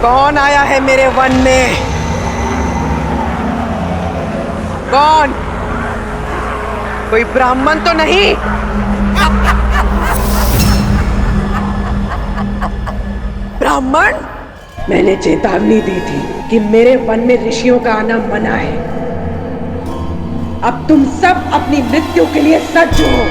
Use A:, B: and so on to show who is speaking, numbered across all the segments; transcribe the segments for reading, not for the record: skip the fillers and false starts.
A: कौन आया है मेरे वन में? कौन? कोई ब्राह्मण तो नहीं? ब्राह्मण? मैंने चेतावनी दी थी कि मेरे वन में ऋषियों का आना मना है। अब तुम सब अपनी मृत्यु के लिए सज्ज हो।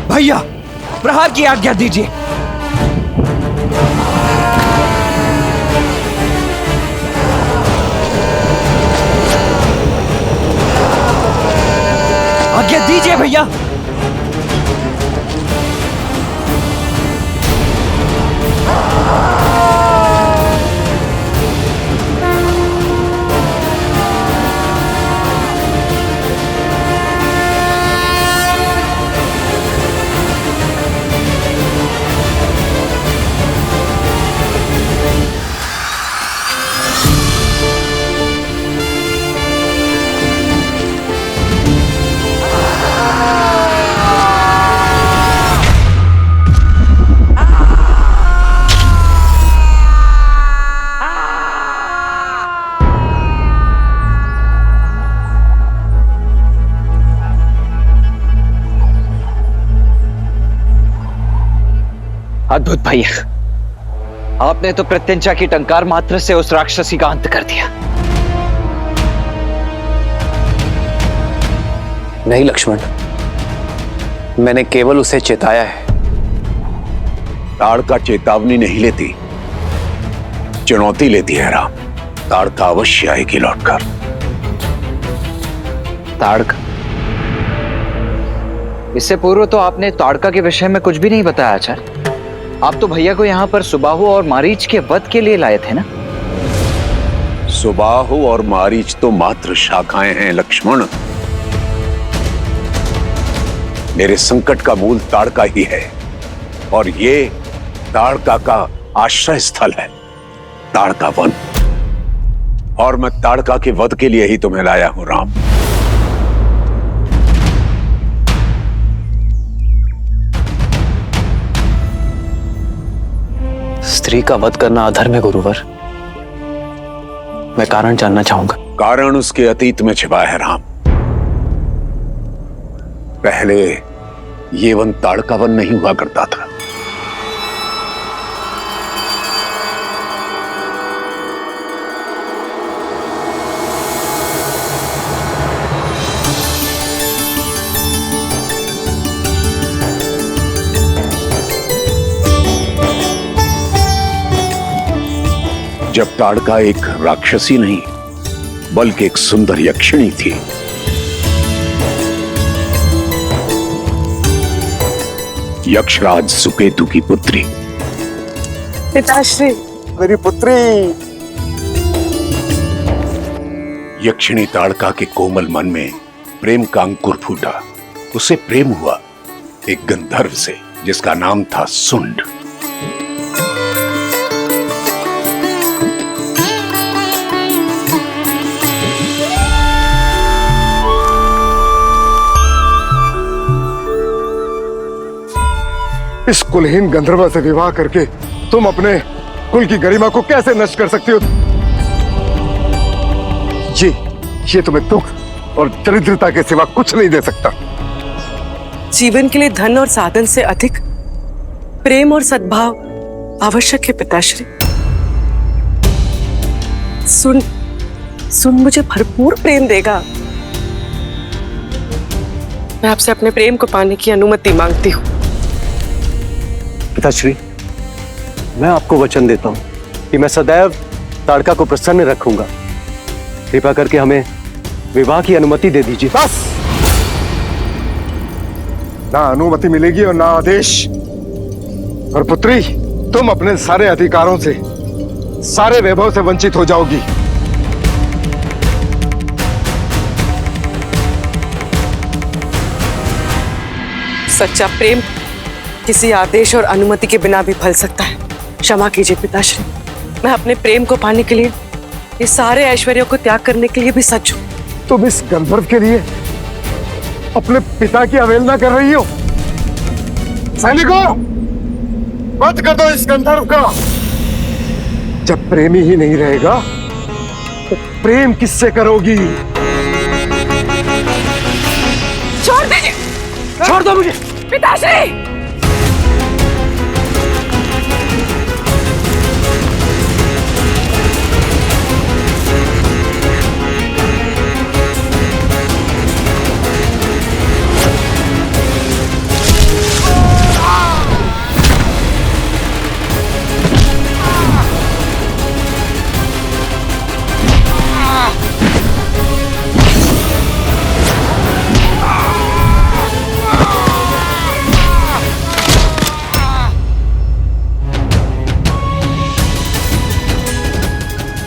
B: भैया, प्रहार की आज्ञा दीजिए। आज्ञा दीजिए भैया। अद्भुत भैया, आपने तो प्रत्यंचा की टंकार मात्र से उस राक्षसी का अंत कर दिया।
C: नहीं लक्ष्मण, मैंने केवल उसे चेताया है।
D: ताड़का चेतावनी नहीं लेती, चुनौती लेती है राम। ताड़का अवश्य आएगी लौटकर।
C: ताड़का?
B: इससे पूर्व तो आपने ताड़का के विषय में कुछ भी नहीं बताया आचार्य। आप तो भैया को यहाँ पर सुबाहु और मारीच के वध के लिए लाए थे ना?
D: सुबाहु और मारीच तो मात्र शाखाएं हैं लक्ष्मण। मेरे संकट का मूल ताड़का ही है, और ये ताड़का का आश्रय स्थल है, ताड़का वन। और मैं ताड़का के वध के लिए ही तुम्हें लाया हूं राम।
C: स्त्री का वध करना अधर्म है गुरुवर। मैं कारण जानना चाहूंगा।
D: कारण उसके अतीत में छिपा है राम। पहले ये वन ताड़का वन नहीं हुआ करता था। जब ताड़का एक राक्षसी नहीं बल्कि एक सुंदर यक्षिणी थी। यक्षराज सुकेतु की पुत्री।
A: पिताश्री,
E: मेरी पुत्री।
D: यक्षिणी ताड़का के कोमल मन में प्रेम का अंकुर फूटा। उसे प्रेम हुआ एक गंधर्व से जिसका नाम था सुंड।
E: इस कुलहीन गंधर्व से विवाह करके तुम अपने कुल की गरिमा को कैसे नष्ट कर सकती हो? ये तुम्हें दुख और दरिद्रता के सिवा कुछ नहीं दे सकता।
A: जीवन के लिए धन और साधन से अधिक प्रेम और सद्भाव आवश्यक है पिताश्री। सुन मुझे भरपूर प्रेम देगा। मैं आपसे अपने प्रेम को पाने की अनुमति मांगती हूँ।
F: पिताश्री, मैं आपको वचन देता हूं कि मैं सदैव ताड़का को प्रसन्न रखूंगा। कृपा करके हमें विवाह की अनुमति दे दीजिए।
E: बस, ना अनुमति मिलेगी और ना आदेश। और पुत्री, तुम अपने सारे अधिकारों से, सारे वैभव से वंचित हो जाओगी।
A: सच्चा प्रेम किसी आदेश और अनुमति के बिना भी फल सकता है। क्षमा कीजिए पिताश्री, मैं अपने प्रेम को पाने के लिए ये सारे ऐश्वर्यों को त्याग करने के लिए भी सच हूं।
E: तुम इस गंधर्व के लिए अपने पिता की अवहेलना कर रही हो। सैनिकों, वध कर दो इस गंधर्व का। जब प्रेमी ही नहीं रहेगा तो प्रेम किससे करोगी?
A: छोड़ दीजिए,
E: छोड़ दो मुझे।
A: पिताश्री।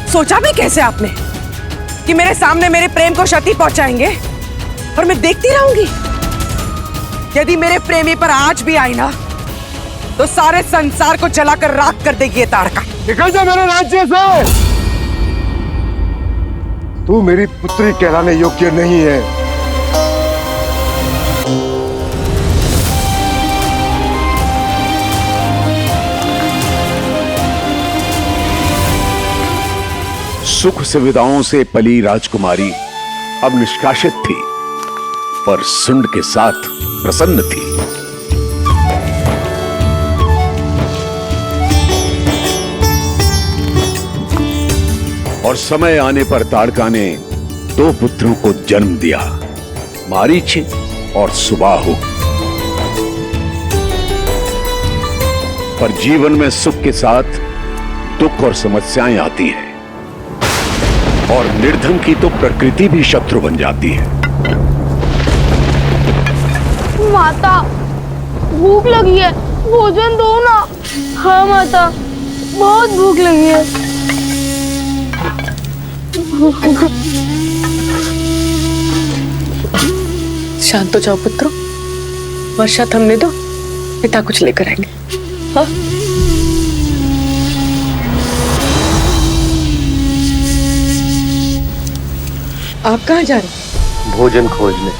A: सोचा भी कैसे आपने कि मेरे सामने मेरे प्रेम को क्षति पहुंचाएंगे और मैं देखती रहूंगी? यदि मेरे प्रेमी पर आंच भी आई ना तो सारे संसार को जलाकर राख कर देगी ये ताड़का।
E: निकल जा मेरे राज्य से। तू मेरी पुत्री कहलाने योग्य नहीं है।
D: सुख सुविधाओं से पली राजकुमारी अब निष्कासित थी, पर सुंड के साथ प्रसन्न थी। और समय आने पर ताड़का ने 2 पुत्रों को जन्म दिया, मारीच और सुबाहु। पर जीवन में सुख के साथ दुख और समस्याएं आती हैं, और निर्धन की तो प्रकृति भी शत्रु बन जाती है।
G: माता, भूख लगी है, भोजन दो ना। हाँ माता, बहुत भूख लगी है।
A: शांत हो जाओ पुत्रों, वर्षा थमने दो, पिता कुछ लेकर आएंगे। हाँ? आप कहाँ जा रहे हैं?
F: भोजन खोजने।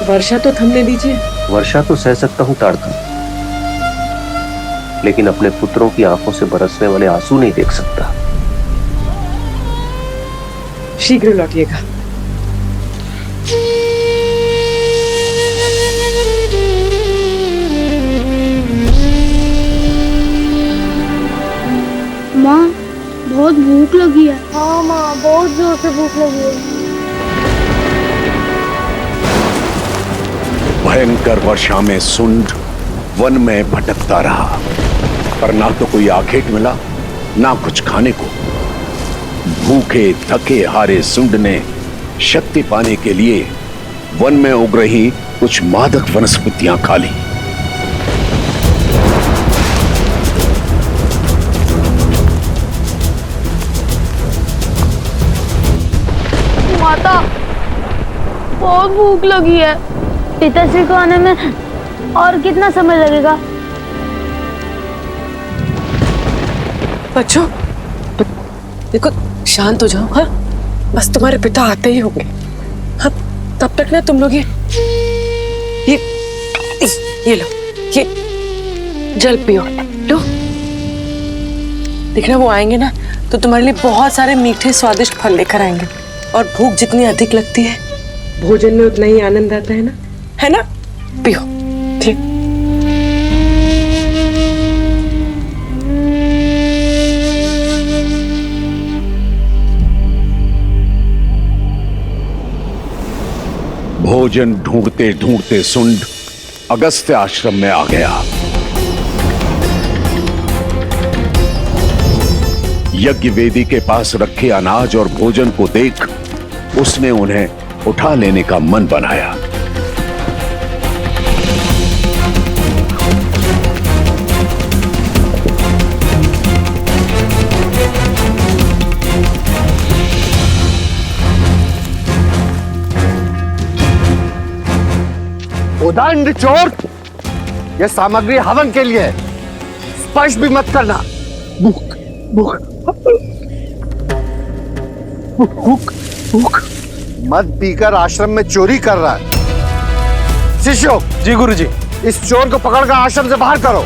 A: वर्षा तो थमने दीजिए।
F: वर्षा तो सह सकता हूँ ताड़का, लेकिन अपने पुत्रों की आंखों से बरसने वाले आंसू नहीं देख सकता।
A: शीघ्र लौटिएगा।
G: माँ, बहुत भूख लगी है। हाँ माँ, बहुत जोर से भूख लगी है।
D: भयंकर वर्षा में सुंड वन में भटकता रहा, पर ना तो कोई आखेट मिला, ना कुछ खाने को। भूखे थके हारे सुंड ने शक्ति पाने के लिए वन में उग रही कुछ मादक वनस्पतियां खा ली।
G: माता, बहुत भूख लगी है। पिताश्री को आने में और कितना समय लगेगा?
A: बच्चों, देखो, शांत हो जाओ। हाँ, बस तुम्हारे पिता आते ही होंगे। हाँ, तब तक ना तुम लोग ये लो, ये जल पियो। लो, देखना वो आएंगे ना तो तुम्हारे लिए बहुत सारे मीठे स्वादिष्ट फल लेकर आएंगे, और भूख जितनी अधिक लगती है भोजन में उतना ही आनंद आता है ना? है ना? पियो। ठीक।
D: भोजन ढूंढते ढूंढते सुंड अगस्त्य आश्रम में आ गया। यज्ञ वेदी के पास रखे अनाज और भोजन को देख उसने उन्हें उठा लेने का मन बनाया।
E: दंड चोर, ये सामग्री हवन के लिए है, स्पर्श भी मत करना। भूख भूख भूख भूख मत पीकर आश्रम में चोरी कर रहा है। शिष्यों,
F: जी गुरुजी।
E: इस चोर को पकड़कर आश्रम से बाहर करो।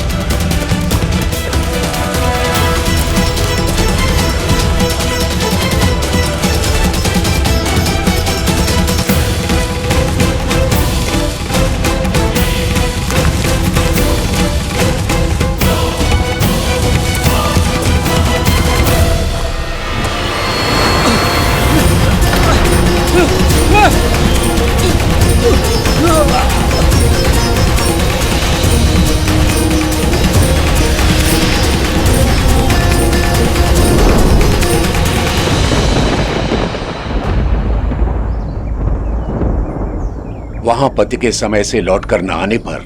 D: वहां पति के समय से लौटकर न आने पर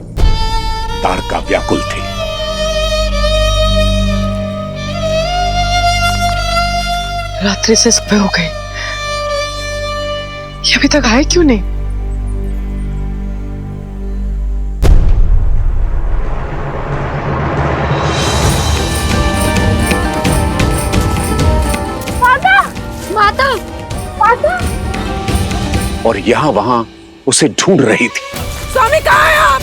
D: ताड़का व्याकुल थी।
A: रात्रि से सुबह हो गई, ये अभी तक आए क्यों नहीं?
G: माता, माता, माता।
D: और यहां वहां उसे ढूंढ रही थी।
A: स्वामी कहाँ है आप?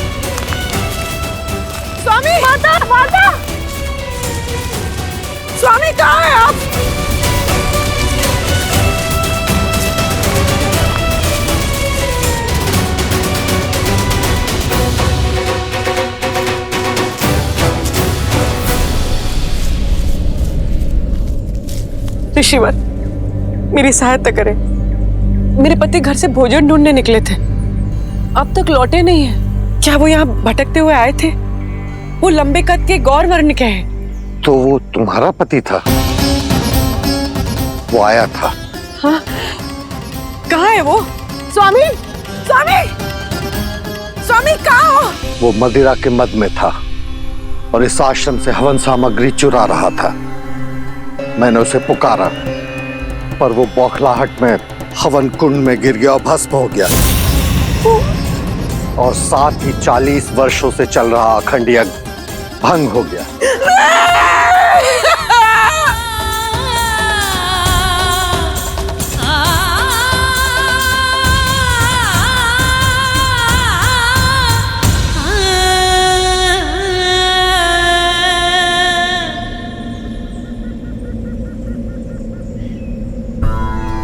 A: स्वामी!
G: माता, माता।
A: स्वामी कहाँ है आप? ऋषिवर, मेरी सहायता करें। मेरे पति घर से भोजन ढूंढने निकले थे, अब तक लौटे नहीं हैं। क्या वो यहाँ भटकते हुए आए थे? वो लंबे कद के गौर वर्ण के हैं।
E: तो वो तुम्हारा पति था? वो आया था।
A: हाँ, कहाँ है वो? स्वामी! स्वामी! स्वामी कहाँ हो?
E: वो मदिरा के मद में था और इस आश्रम से हवन सामग्री चुरा रहा था। मैंने उसे पुकारा, पर वो बौखलाहट में हवन कुंड में गिर गया और भस्म हो गया। और साथ ही 40 वर्षों से चल रहा अखंड यज्ञ भंग हो गया।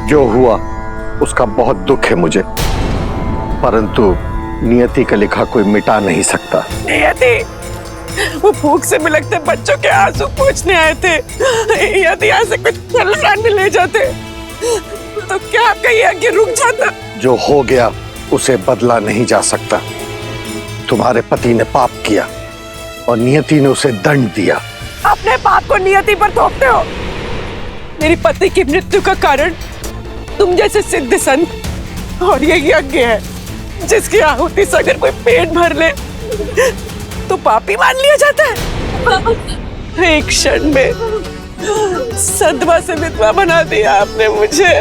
E: जो हुआ उसका बहुत दुख है मुझे, परंतु नियति का लिखा कोई मिटा नहीं सकता।
A: नियति! वो भूख से बिलखते बच्चों के आंसू पोंछने आए थे। यदि यहाँ से कुछ फल ले जाते तो क्या आपका यज्ञ रुक जाता?
E: जो हो गया उसे बदला नहीं जा सकता। तुम्हारे पति ने पाप किया और नियति ने उसे दंड दिया।
A: अपने पाप को नियति पर थोपते हो। मेरी पति की मृत्यु का कारण तुम जैसे सिद्ध संत और ये यज्ञ है, जिसकी आहुति से अगर कोई पेट भर ले तो पापी मान लिया जाता है। एक क्षण में सदमा से विधवा बना दिया आपने मुझे।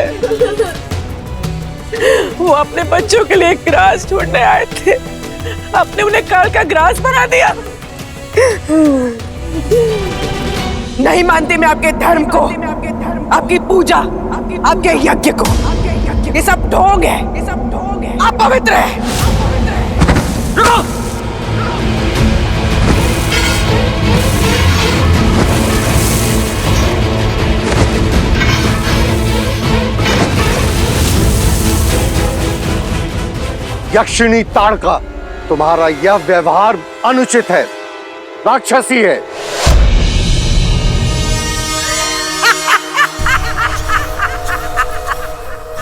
A: वो अपने बच्चों के लिए ग्रास ढूंढने आए थे, आपने उन्हें काल का ग्रास बना दिया। नहीं मानती मैं आपके धर्म को, आपकी पूजा, आपके यज्ञ को। ये सब ढोंग है, आप पवित्र है।
E: यक्षिणी ताड़का, तुम्हारा यह व्यवहार अनुचित है, राक्षसी है।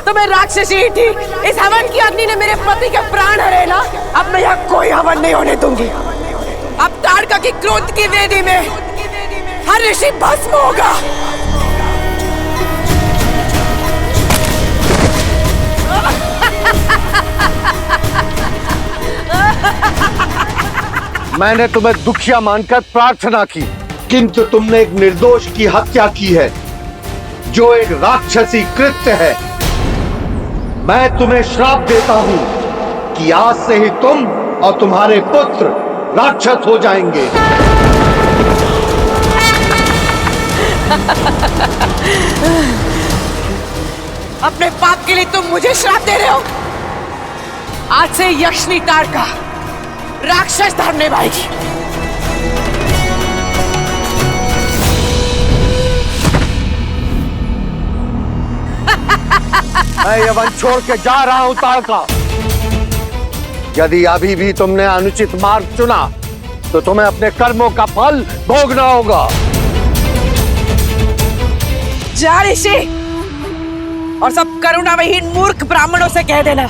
A: तो मैं राक्षसी ही थी। इस हवन की अग्नि ने मेरे पति के प्राण हरे ना। अब मैं यहाँ कोई हवन नहीं होने दूंगी। अब ताड़का की क्रोध की वेदी में हर ऋषि भस्म होगा।
E: मैंने तुम्हें दुखिया मानकर प्रार्थना की, किंतु तुमने एक निर्दोष की हत्या की है, जो एक राक्षसी कृत्य है। मैं तुम्हें श्राप देता हूं कि आज से ही तुम और तुम्हारे पुत्र राक्षस हो जाएंगे।
A: अपने पाप के लिए तुम मुझे श्राप दे रहे हो। आज से यक्षिणी ताड़का राक्षस धर्म निभाएगी।
E: मैं ये वन छोड़ के जा रहा हूं ताड़का। यदि अभी भी तुमने अनुचित मार्ग चुना तो तुम्हें अपने कर्मों का फल भोगना होगा।
A: जा ऋषि, और सब करुणाविहीन मूर्ख ब्राह्मणों से कह देना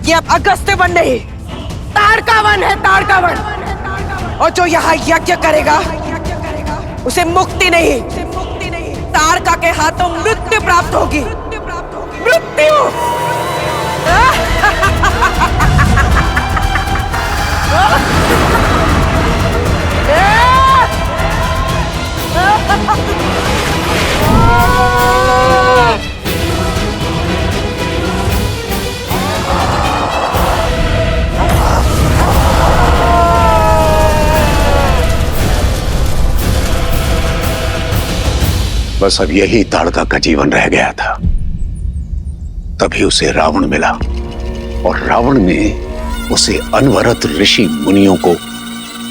A: कि अब अगस्त्य वन नहीं, ताड़का वन है, ताड़का वन। और जो यहाँ यज्ञ करेगा उसे मुक्ति नहीं, ताड़का के हाथों मृत्यु प्राप्त होगी। मृत्यु।
D: बस अब यही ताड़का का जीवन रह गया था। तभी उसे रावण मिला और रावण ने उसे अनवरत ऋषि मुनियों को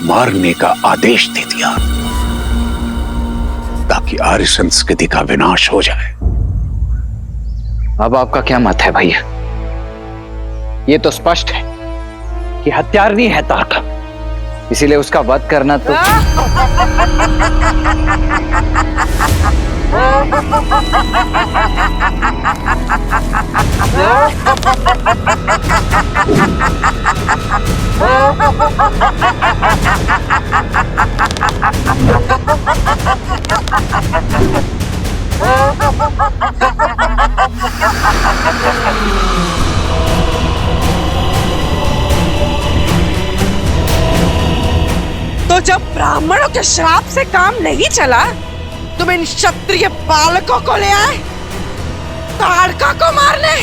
D: मारने का आदेश दे दिया ताकि आर्य संस्कृति का विनाश हो जाए।
B: अब आपका क्या मत है भैया? ये तो स्पष्ट है कि हत्यारनी है ताड़का, इसीलिए उसका वध करना तो
A: तो जब ब्राह्मणों के श्राप से काम नहीं चला, तुम इन क्षत्रिय बालकों को ले आए ताड़का को मारने।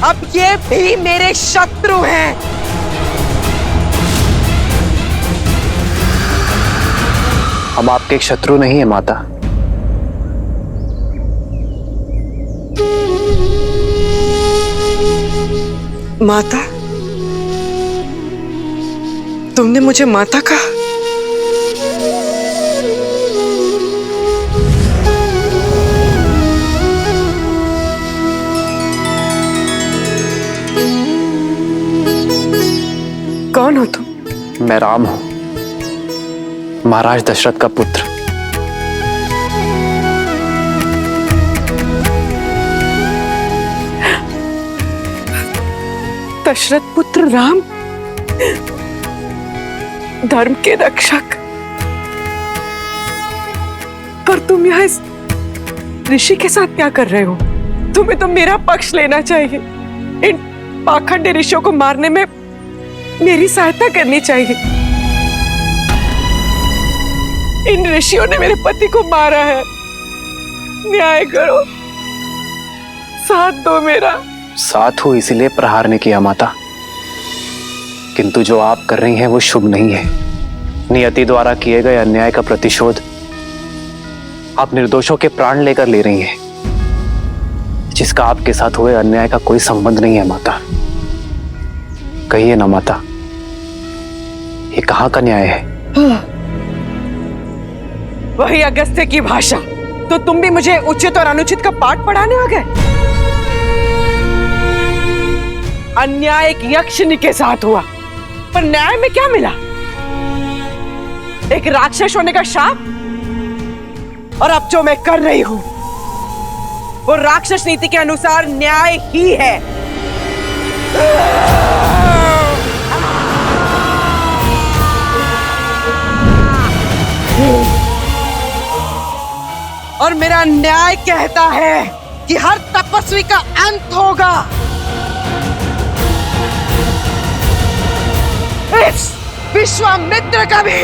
A: अब ये भी मेरे शत्रु हैं।
C: हम आपके एक शत्रु नहीं है माता।
A: माता? तुमने मुझे माता कहा? कौन हो तुम?
C: मैं राम हूं, महाराज दशरथ का पुत्र।
A: दशरथ पुत्र राम, धर्म के रक्षक। पर तुम यहाँ इस ऋषि के साथ क्या कर रहे हो? तुम्हें तो मेरा पक्ष लेना चाहिए। इन पाखंडी ऋषियों को मारने में मेरी सहायता करनी चाहिए। इन ऋषियों ने मेरे पति को मारा है, न्याय करो, साथ दो मेरा।
C: साथ हो इसीलिए प्रहार ने किया माता, किंतु जो आप कर रही हैं वो शुभ नहीं है। नियति द्वारा किए गए अन्याय का प्रतिशोध आप निर्दोषों के प्राण लेकर ले रही हैं, जिसका आपके साथ हुए अन्याय का कोई संबंध नहीं है माता। कहिए ना माता, ये कहाँ का न्याय है?
A: वही अगस्त्य की भाषा। तो तुम भी मुझे उचित और अनुचित का पाठ पढ़ाने आ गए? अन्याय एक यक्षिणी के साथ हुआ, पर न्याय में क्या मिला? एक राक्षस होने का शाप। और अब जो मैं कर रही हूं वो राक्षस नीति के अनुसार न्याय ही है। और मेरा न्याय कहता है कि हर तपस्वी का अंत होगा। इस विश्वामित्र का भी।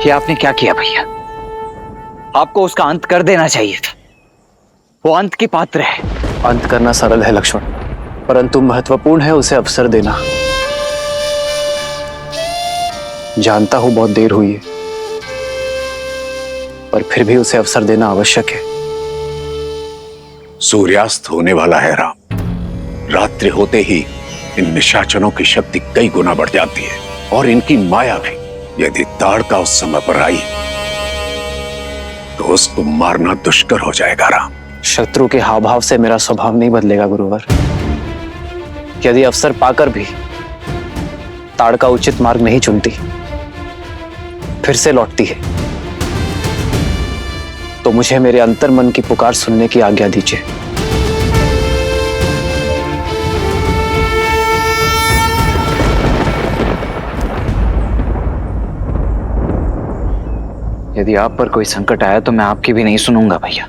B: ये आपने क्या किया भैया? आपको उसका अंत कर देना चाहिए था। वो अंत की पात्र है।
C: अंत करना सरल है लक्ष्मण, परंतु महत्वपूर्ण है उसे अवसर देना। जानता हूं बहुत देर हुई है, पर फिर भी उसे अवसर देना आवश्यक है।
D: सूर्यास्त होने वाला है राम। रात्रि होते ही इन निशाचरों की शक्ति कई गुना बढ़ जाती है और इनकी माया भी। यदि ताड़का उस समय पर आई तो उसको मारना दुष्कर हो जाएगा राम।
C: शत्रु के हाव भाव से मेरा स्वभाव नहीं बदलेगा गुरुवर। यदि अवसर पाकर भी ताड़का उचित मार्ग नहीं चुनती, फिर से लौटती है, तो मुझे मेरे अंतर्मन की पुकार सुनने की आज्ञा दीजिए।
B: यदि आप पर कोई संकट आया तो मैं आपकी भी नहीं सुनूंगा भैया।